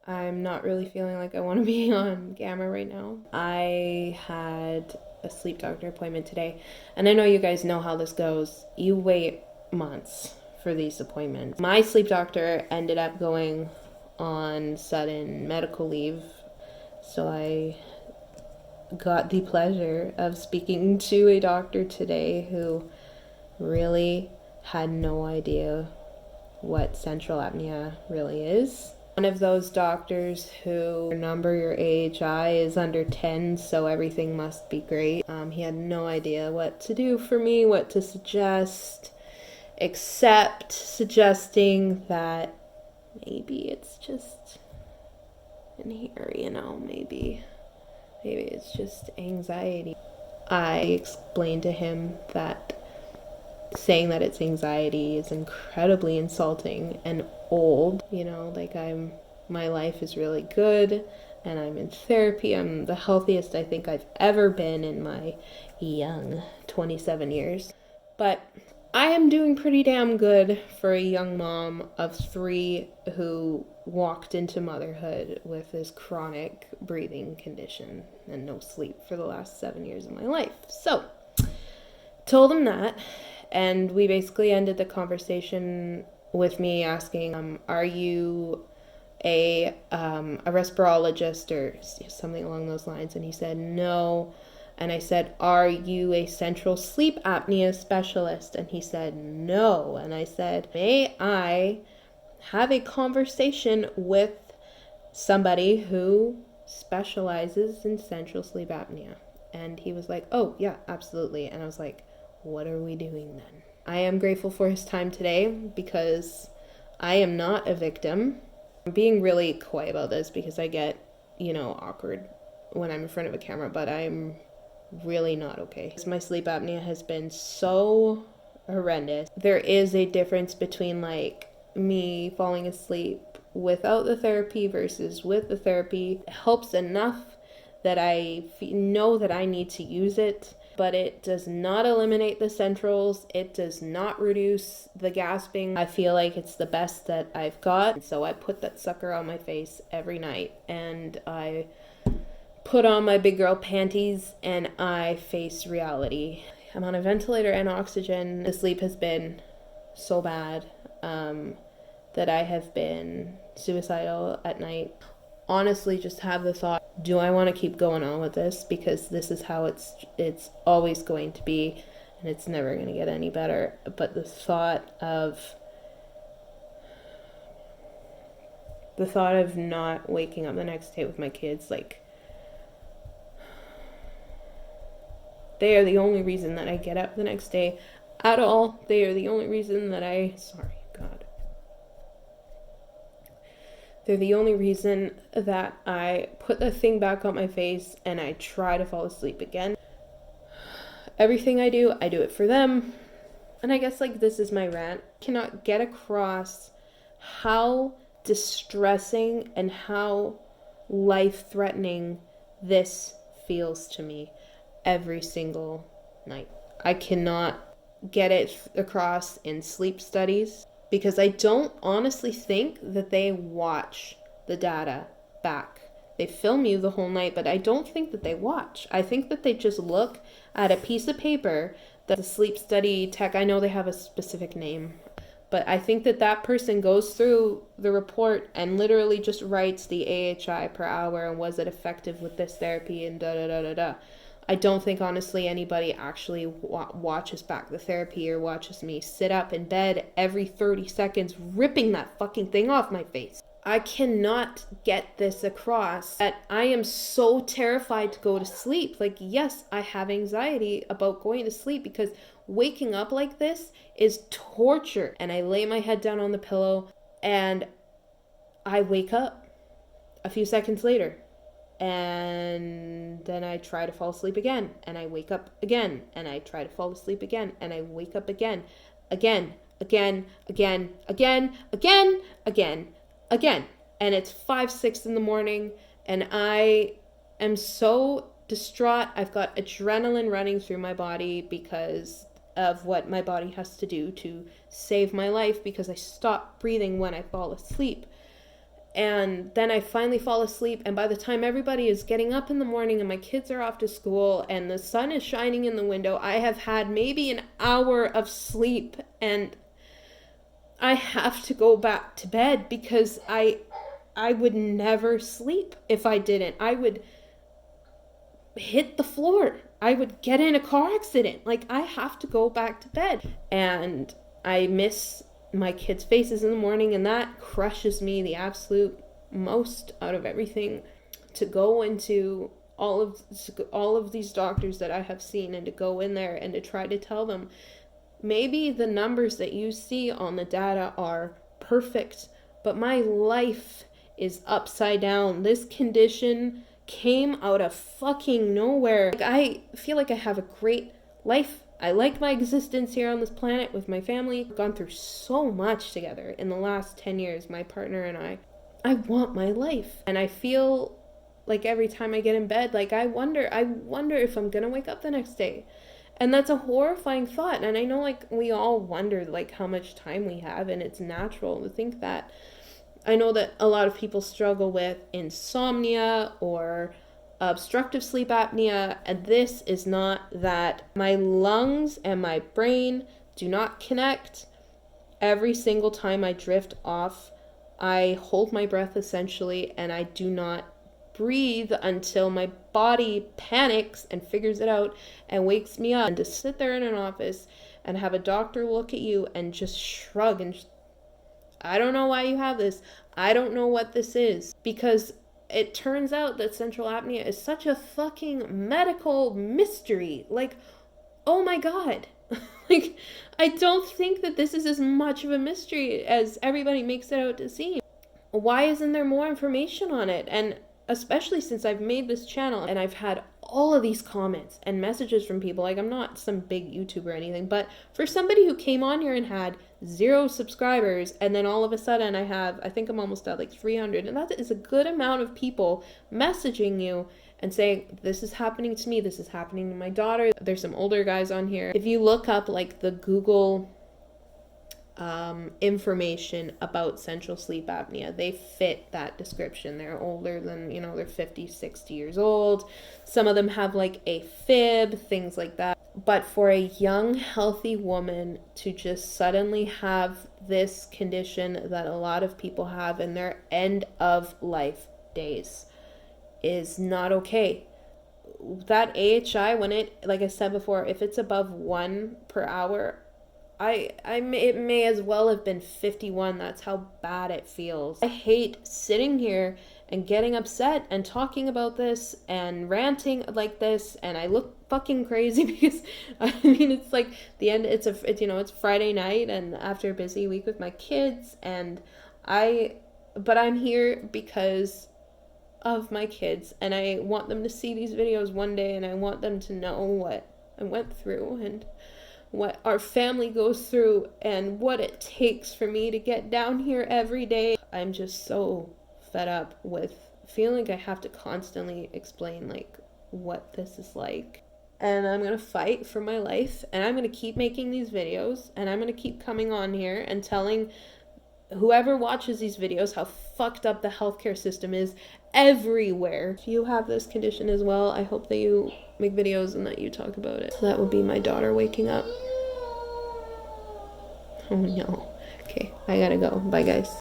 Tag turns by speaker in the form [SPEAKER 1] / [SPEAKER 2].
[SPEAKER 1] I'm not really feeling like I want to be on camera right now. I had a sleep doctor appointment today, and I know you guys know how this goes. You wait months for these appointments. My sleep doctor ended up going on sudden medical leave, so I got the pleasure of speaking to a doctor today who really had no idea what central apnea really is. One of those doctors who number your AHI is under 10, so everything must be great. He had no idea what to do for me, what to suggest, except suggesting that maybe it's just in here, maybe it's just anxiety. I explained to him that saying that it's anxiety is incredibly insulting and old. My life is really good and I'm in therapy. I'm the healthiest I think I've ever been in my young 27 years. But I am doing pretty damn good for a young mom of 3 who walked into motherhood with this chronic breathing condition and no sleep for the last 7 years of my life. So, told him that, and we basically ended the conversation with me asking, are you a respirologist or something along those lines? And he said, no. And I said, are you a central sleep apnea specialist? And he said, no. And I said, may I have a conversation with somebody who specializes in central sleep apnea? And he was like, oh, yeah, absolutely. And I was like, what are we doing then? I am grateful for his time today because I am not a victim. I'm being really coy about this because I get, awkward when I'm in front of a camera, but I'm really not okay. My sleep apnea has been so horrendous. There is a difference between me falling asleep without the therapy versus with the therapy. It helps enough that I know that I need to use it, but it does not eliminate the centrals. It does not reduce the gasping. I feel like it's the best that I've got. So I put that sucker on my face every night and I put on my big girl panties and I face reality. I'm on a ventilator and oxygen. The sleep has been so bad that I have been suicidal at night. Honestly, just have the thought, do I want to keep going on with this? Because this is how it's always going to be, and it's never going to get any better. But the thought of not waking up the next day with my kids, they are the only reason that I get up the next day at all. They are the only reason that They're the only reason that I put the thing back on my face and I try to fall asleep again. Everything I do it for them. And I guess this is my rant. I cannot get across how distressing and how life-threatening this feels to me every single night. I cannot get it across in sleep studies because I don't honestly think that they watch the data back. They film you the whole night, but I don't think that they watch. I think that they just look at a piece of paper that the sleep study tech, I know they have a specific name, but I think that person goes through the report and literally just writes the AHI per hour and was it effective with this therapy and da-da-da-da-da. I don't think, honestly, anybody actually watches back the therapy or watches me sit up in bed every 30 seconds ripping that fucking thing off my face. I cannot get this across that I am so terrified to go to sleep. Yes, I have anxiety about going to sleep because waking up like this is torture. And I lay my head down on the pillow and I wake up a few seconds later. And then I try to fall asleep again, and I wake up again, and I try to fall asleep again, and I wake up again, again, and it's 5, 6 in the morning, and I am so distraught. I've got adrenaline running through my body because of what my body has to do to save my life because I stop breathing when I fall asleep. And then I finally fall asleep, and by the time everybody is getting up in the morning and my kids are off to school and the sun is shining in the window, I have had maybe an hour of sleep, and I have to go back to bed because I would never sleep if I didn't. I would hit the floor. I would get in a car accident. Like, I have to go back to bed. And I miss my kids' faces in the morning, and that crushes me the absolute most out of everything. To go into all of these doctors that I have seen, and to go in there and to try to tell them, maybe the numbers that you see on the data are perfect, but my life is upside down. This condition came out of fucking nowhere. Like, I feel like I have a great life. I like my existence here on this planet with my family. We've gone through so much together in the last 10 years, my partner and I. I want my life. And I feel like every time I get in bed, like I wonder if I'm gonna wake up the next day. And that's a horrifying thought. And I know, like, we all wonder, like, how much time we have, and it's natural to think that. I know that a lot of people struggle with insomnia or obstructive sleep apnea, and this is not that. My lungs and my brain do not connect. Every single time I drift off, I hold my breath essentially, and I do not breathe until my body panics and figures it out and wakes me up. And to sit there in an office and have a doctor look at you and just shrug and I don't know why you have this. I don't know what this is. Because it turns out that central apnea is such a fucking medical mystery. Like, oh my God. Like, I don't think that this is as much of a mystery as everybody makes it out to seem. Why isn't there more information on it? And especially since I've made this channel and I've had all of these comments and messages from people. Like, I'm not some big YouTuber or anything, but for somebody who came on here and had 0 subscribers, and then all of a sudden I think I'm almost at like 300, and that is a good amount of people messaging you and saying, this is happening to me, this is happening to my daughter. There's some older guys on here. If you look up like the Google information about central sleep apnea, they fit that description. They're older than, they're 50, 60 years old. Some of them have like a fib, things like that. But for a young, healthy woman to just suddenly have this condition that a lot of people have in their end of life days is not okay. That AHI, when it, like I said before, if it's above 1 per hour, it may as well have been 51. That's how bad it feels. I hate sitting here and getting upset and talking about this and ranting like this, and I look fucking crazy because it's like the end. It's Friday night and after a busy week with my kids, but I'm here because of my kids, and I want them to see these videos one day, and I want them to know what I went through and what our family goes through and what it takes for me to get down here every day. I'm just so fed up with feeling like I have to constantly explain like what this is like. And I'm going to fight for my life, and I'm going to keep making these videos, and I'm going to keep coming on here and telling whoever watches these videos how fucked up the healthcare system is everywhere. If you have this condition as well, I hope that you make videos and that you talk about it. So that would be my daughter waking up. Oh no. Okay, I gotta go. Bye guys.